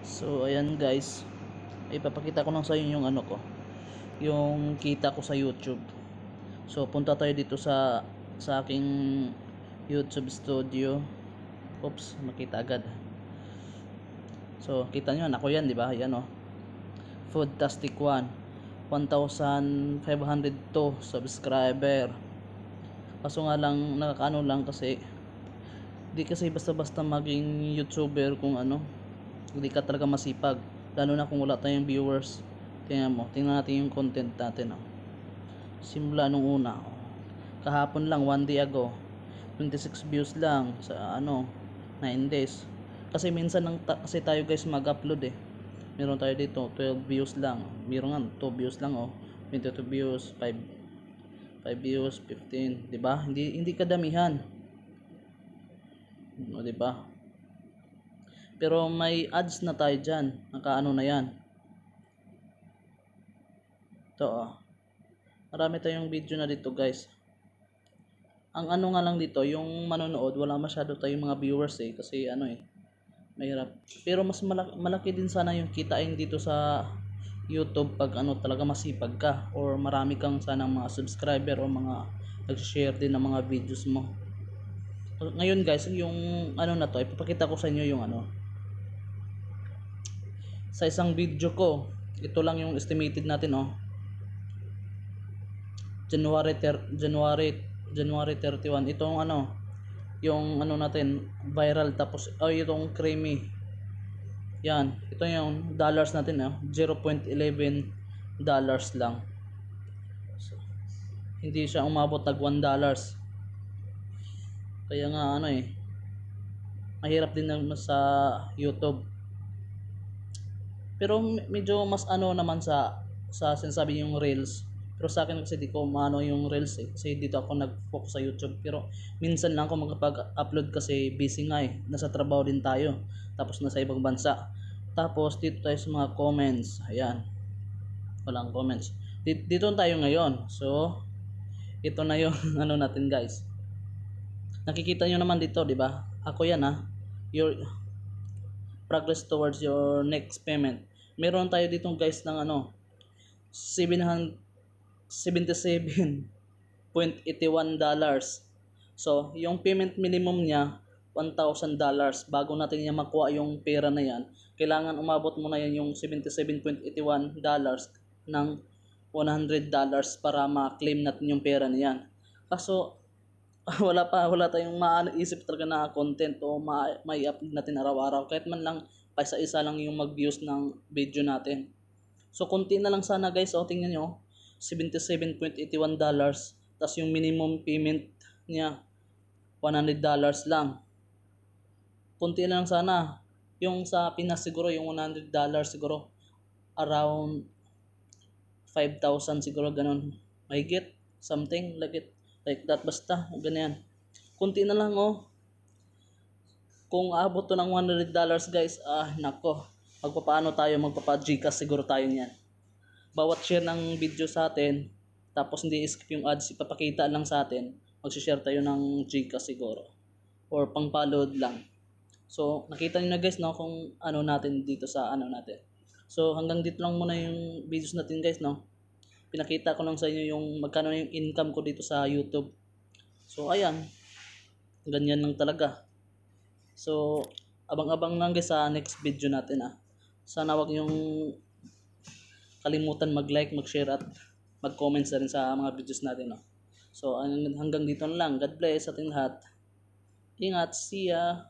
So ayan guys, ipapakita ko lang sa inyo yung ano ko, yung kita ko sa YouTube. So punta tayo dito sa aking YouTube studio. Oops, makita agad. So kita nyo, ako yan, di ba? Yan oh. Foodtastic 1, 1,502 subscriber. Kaso nga lang nakakaano lang kasi di kasi basta-basta maging YouTuber kung ano, hindi ka talaga masipag, lalo na kung wala tayong viewers. Tingnan natin yung content natin oh. Simula nung una oh. Kahapon lang, 1 day ago, 26 views lang sa ano 9 days. Kasi minsan kasi tayo guys mag-upload eh. Meron tayo dito 12 views lang, meron nga 2 views lang oh, 22 views, 5 views, 15, 'di ba? Hindi kadamihan. O, 'di ba? Pero may ads na tayo diyan. Nakaano na 'yan. Ito oh. Marami tayong video na dito, guys. Ang ano nga lang dito, yung manonood, wala masyado tayong mga viewers eh kasi ano eh, mahirap. Pero mas malaki din sana yung kitain dito sa YouTube pag ano talaga masipag ka or marami kang sanang mga subscriber o mga nag-share din ng mga videos mo. Ngayon guys, yung ano na to, ipapakita ko sa inyo yung ano. Sa isang video ko, ito lang yung estimated natin oh. January 31, itong ano, yung ano natin, viral, tapos itong creamy. Yan, ito yung dollars natin oh, 0.11 dollars lang. So, hindi siya umabot tag 1 dollars. Kaya nga ano eh, mahirap din sa YouTube. Pero medyo mas ano naman sa sinasabi yung reels. Pero sa akin kasi di ko maano yung reels eh, kasi dito ako nag-focus sa YouTube. Pero minsan lang ako makapag-upload kasi busy nga eh, nasa trabaho din tayo, tapos nasa ibang bansa. Tapos dito tayo sa mga comments, ayan, walang comments. Dito tayo ngayon. So ito na yung ano natin guys, nakikita nyo naman dito, di ba? Ako yan ah, your progress towards your next payment. Meron tayo dito guys ng ano, 777.81 dollars. So yung payment minimum niya $1,000. Bago natin niya makuha yung pera na yan, kailangan umabot mo na yan yung 77.81 dollars ng $100 para ma-claim natin yung pera na yan. Kaso wala tayong maisip talaga na content o mai-upload natin araw-araw, kahit man lang paisa-isa lang yung mag-views ng video natin. So konti na lang sana guys, tingnan nyo, $77.81 dollars, tas yung minimum payment niya $100 lang. Konti na lang sana. Yung sa Pinas siguro, yung $100 siguro around 5,000 siguro, ganun, mahigit, something like that, basta ganyan. Kunti na lang oh. Kung abot to ng $100 guys, nako, magpapa-Gcash siguro tayo niyan. Bawat share ng video sa atin, tapos hindi skip yung ads, ipapakita lang sa atin, mag-share tayo ng Gcash siguro or pang-paload lang. So nakita niyo na guys no, kung ano natin dito sa ano natin. So hanggang dito lang muna yung videos natin guys no. Pinakita ko lang sa inyo yung magkano yung income ko dito sa YouTube. So ayan, ganyan lang talaga. So abang-abang lang guys sa next video natin ah. Sana wag yung kalimutan mag-like, mag-share at mag-comment na rin sa mga videos natin no. So hanggang dito na lang. God bless sa ating lahat. Ingat, see ya.